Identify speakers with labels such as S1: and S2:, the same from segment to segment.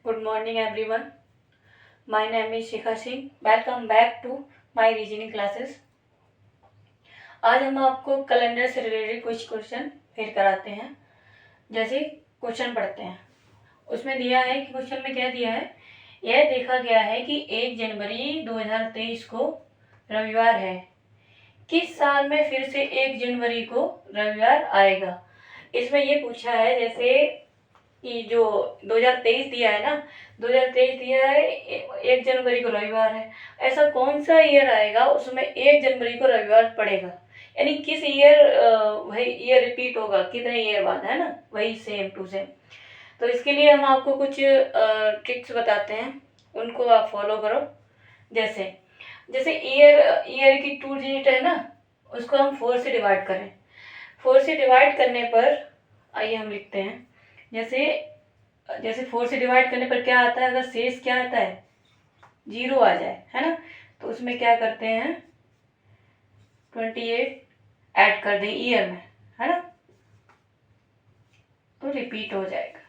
S1: Good morning everyone. My name is Shikha Singh. Welcome back to my reasoning classes. आज हम आपको calendar से related कुछ question फिर कराते हैं। जैसे क्वेश्चन पढ़ते हैं, उसमें दिया है कि क्वेश्चन में क्या दिया है, यह देखा गया है कि 1 जनवरी 2023 को रविवार है। किस साल में फिर से 1 जनवरी को रविवार आएगा। इसमें ये पूछा है जैसे कि जो 2023 दिया है ना, 2023 दिया है 1 जनवरी को रविवार है। ऐसा कौन सा ईयर आएगा उसमें 1 जनवरी को रविवार पड़ेगा, यानी किस ईयर वही ईयर रिपीट होगा, कितने ईयर बाद, है ना, वही सेम टू सेम। तो इसके लिए हम आपको कुछ ट्रिक्स बताते हैं, उनको आप फॉलो करो। जैसे जैसे ईयर की 2 डिजिट है ना, उसको हम 4 से डिवाइड करें। 4 से डिवाइड करने पर आइए हम लिखते हैं, जैसे 4 से डिवाइड करने पर क्या आता है, अगर शेष क्या आता है 0 आ जाए, है ना, तो उसमें क्या करते हैं 28 ऐड कर दें ईयर में, है ना, तो रिपीट हो जाएगा,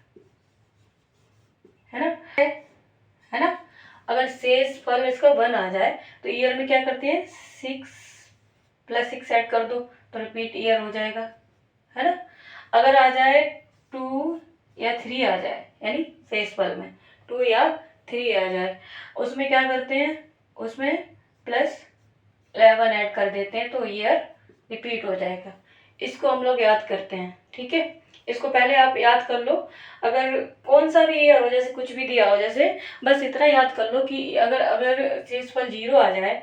S1: है ना। अगर शेष फल इसका 1 आ जाए तो ईयर में क्या करते हैं 6 + 6 ऐड कर दो तो रिपीट ईयर हो जाएगा, है ना। अगर आ जाए 2 या 3 आ जाए, यानी शेष फल में 2 या 3 आ जाए, उसमें क्या करते हैं, उसमें +11 ऐड कर देते हैं तो ईयर रिपीट हो जाएगा। इसको हम लोग याद करते हैं, ठीक है। इसको पहले आप याद कर लो। अगर कौन सा भी ईयर हो, जैसे कुछ भी दिया हो, जैसे बस इतना याद कर लो कि अगर शेषफल 0 आ जाए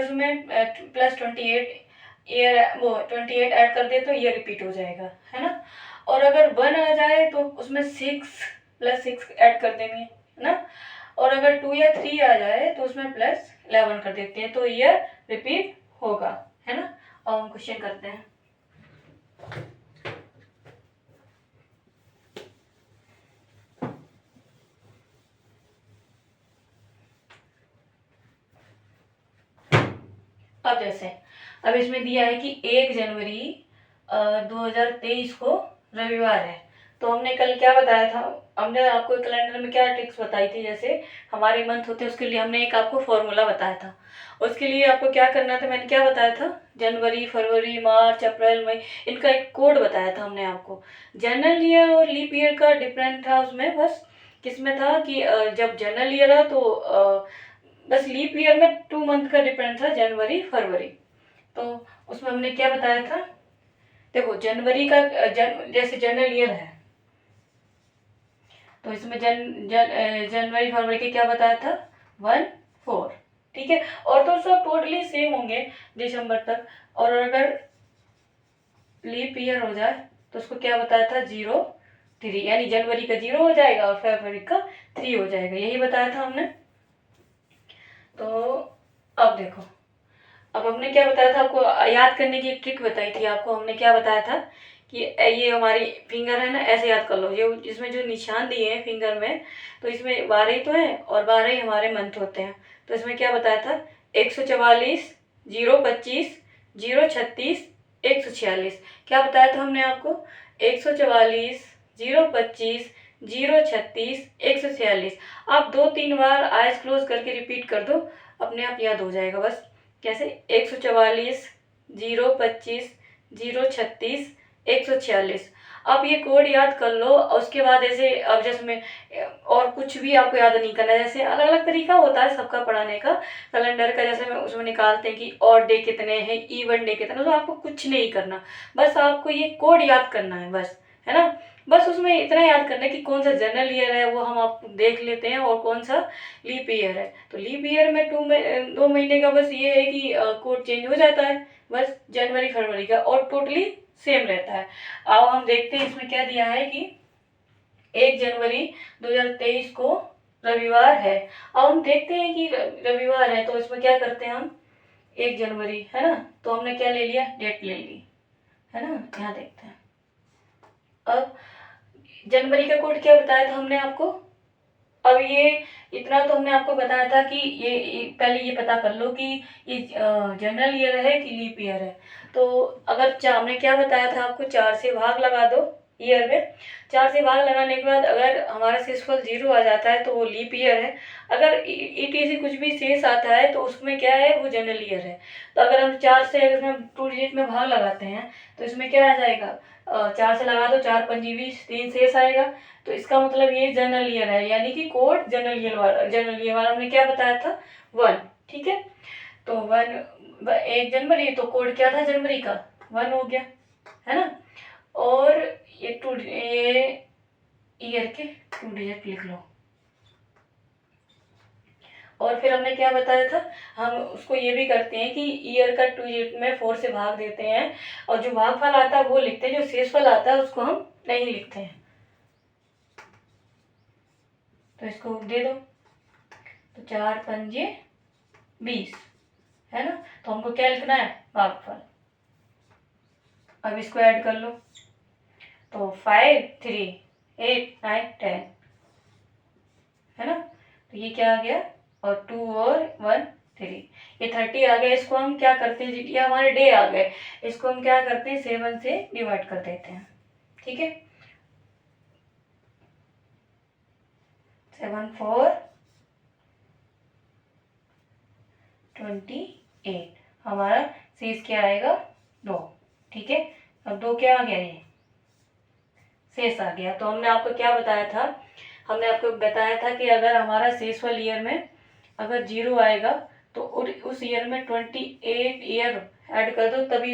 S1: उसमें +28 ईयर वो 28 ऐड कर दे तो ईयर रिपीट हो जाएगा, है ना। और अगर 1 आ जाए तो उसमें 6 + 6 ऐड कर देंगे, है ना। और अगर 2 या 3 आ जाए तो उसमें +11 कर देते हैं तो ईयर रिपीट होगा, है ना। और हम क्वेश्चन करते हैं। अब इसमें दिया है कि 1 जनवरी 2023 को रविवार है। तो हमने कल क्या बताया था, हमने आपको कैलेंडर में क्या ट्रिक्स बताई थी, जैसे हमारे मंथ होते हैं उसके लिए हमने एक आपको फॉर्मूला बताया था। उसके लिए आपको क्या करना था, मैंने क्या बताया था, जनवरी, फरवरी, मार्च, अप्रैल, मई, इनका एक कोड बताया था हमने आपको। जनरल ईयर और लीप ईयर का डिफरेंट था उसमें, बस किसमें था कि जब जनरल ईयर है तो बस लीप ईयर में 2 मंथ का डिफरेंस था, जनवरी फरवरी। तो उसमें हमने क्या बताया था, देखो जनवरी का जैसे जनरल ईयर है तो इसमें जनवरी फरवरी के क्या बताया था 1 4, ठीक है। और तो सब टोटली सेम होंगे दिसंबर तक। और अगर लीप ईयर हो जाए तो उसको क्या बताया था 0 3, यानी जनवरी का 0 हो जाएगा और फरवरी का 3 हो जाएगा, यही बताया था हमने। तो अब देखो, अब हमने क्या बताया था आपको, याद करने की एक ट्रिक बताई थी आपको। हमने क्या बताया था कि ये हमारी फिंगर है ना, ऐसे याद कर लो, ये इसमें जो निशान दिए हैं फिंगर में, तो इसमें 12 ही तो है और 12 ही हमारे मंथ होते हैं। तो इसमें क्या बताया था 144 025 036 146, क्या बताया था हमने आपको 144 025 036 146। आप 2-3 बार आइज क्लोज करके रिपीट कर दो, अपने आप याद हो जाएगा। बस कैसे 144 025 036 146। आप ये कोड याद कर लो। उसके बाद ऐसे अब जैसे में और कुछ भी आपको याद नहीं करना, जैसे अलग अलग तरीका होता है सबका पढ़ाने का कैलेंडर का। जैसे में उसमें निकालते हैं कि ऑड डे कितने हैं, इवन डे कितने, तो आपको कुछ नहीं करना, बस आपको ये कोड याद करना है, बस, है ना। बस उसमें इतना याद करना है कि कौन सा जनरल ईयर है वो हम आप देख लेते हैं और कौन सा लीप ईयर है। तो लीप ईयर में 2 महीने का बस ये है कि कोड चेंज हो जाता है, बस जनवरी फरवरी का, और टोटली सेम रहता है। अब हम देखते हैं इसमें क्या दिया है कि 1 जनवरी 2023 को रविवार है। अब हम देखते हैं कि रविवार है तो इसमें क्या करते हैं हम 1 जनवरी, है ना, तो हमने क्या ले लिया, डेट ले ली, है ना। यहाँ देखते हैं, अब जनवरी का कोड क्या बताया था हमने आपको। अब ये इतना तो हमने आपको बताया था कि ये पहले ये पता कर लो कि ये जनरल ईयर है कि लीप ईयर है। तो अगर हमने क्या बताया था आपको, 4 से भाग लगा दो ईयर में 4 से भाग लगाने के बाद अगर हमारा शेषफल 0 आ जाता है तो वो लीप ईयर है। अगर ETC कुछ भी शेष आता है तो उसमें क्या है, वो जनरल ईयर है। तो अगर हम 4 से अगर हम 2 डिजिट में भाग लगाते हैं तो इसमें क्या आ जाएगा, 4 से लगा दो, 4 पंजी 20, 3 शेष आएगा। तो इसका मतलब ये जनरल ईयर है, यानी कि कोड जनरल ईयर वाला हमने क्या बताया था, 1। ठीक है, तो 1 जनवरी, तो कोड क्या था जनवरी का, 1 हो गया, है ना। और ये ईयर के 2 डिजिट लिख लो। और फिर हमने क्या बताया था, हम उसको ये भी करते हैं कि ईयर का 2 डिजिट में 4 से भाग देते हैं, और जो भागफल आता है वो लिखते हैं, जो शेषफल आता है उसको हम नहीं लिखते हैं। तो इसको दे दो, तो 4 पंजे 20, है ना। तो हमको क्या लिखना है, भागफल। अब इसको ऐड कर लो, तो 5, 3, 8, 9, 10, है ना। तो ये क्या आ गया, और 2 और 1 3, ये 30 आ गया। इसको हम क्या करते हैं, ये हमारे डे आ गए, इसको हम क्या करते हैं, 7 से डिवाइड कर देते हैं। ठीक है, 7 4 28, हमारा शेष क्या आएगा, 2। ठीक है, अब 2 क्या आ गया, ये शेष आ गया। तो हमने आपको क्या बताया था, हमने आपको बताया था कि अगर हमारा शेषफल ईयर में अगर 0 आएगा तो उस ईयर में 28 ईयर ऐड कर दो, तभी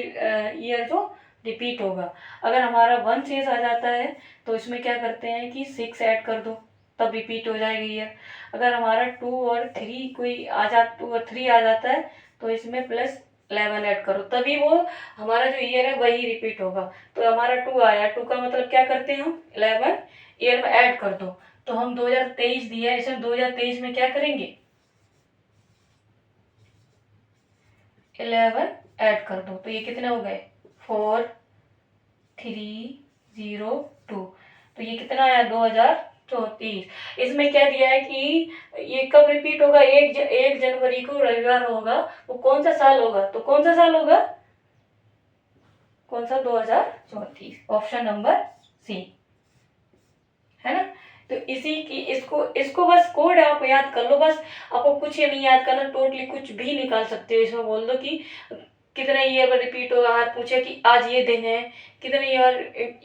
S1: ईयर जो रिपीट होगा। अगर हमारा 1 शेष आ जाता है तो इसमें क्या करते हैं कि 6 ऐड कर दो, तब रिपीट हो जाएगी ईयर। अगर हमारा 2 और 3 कोई आ जा 2 और 3 आ जाता है तो इसमें प्लस 11 ऐड करो, तभी वो हमारा जो ईयर है वही रिपीट होगा। तो हमारा 2 आया, 2 का मतलब क्या करते हैं हम, 11 ईयर में ऐड कर दो। तो हम 2023 दिया है, इसमें 2023 में क्या करेंगे, 11 ऐड कर दो। तो ये कितने हो गए, 4 3 0 2। तो ये कितना आया, 2034। इसमें क्या दिया है कि ये कब रिपीट होगा, 1 जनवरी को रविवार होगा। वो कौन सा साल होगा, तो कौन सा साल होगा, कौन सा, 2034, ऑप्शन नंबर सी, है ना। तो इसी की इसको इसको बस कोड आप याद कर लो, बस आपको कुछ ये नहीं याद करना, टोटली कुछ भी निकाल सकते हो। इसमें बोल दो कि कितने ईयर में रिपीट होगा, हाथ पूछे कि आज ये दिन है, कितने ईयर,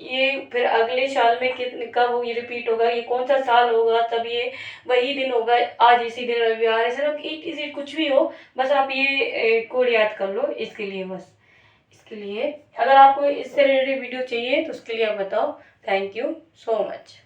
S1: ये फिर अगले साल में कितने कब ये रिपीट होगा, ये कौन सा साल होगा, तब ये वही दिन होगा, आज इसी दिन रविवार है। सिर्फ इसी कुछ भी हो, बस आप ये कोड याद कर लो इसके लिए, बस इसके लिए। अगर आपको इससे रिलेटेड वीडियो चाहिए तो उसके लिए आप बताओ। Thank you so much.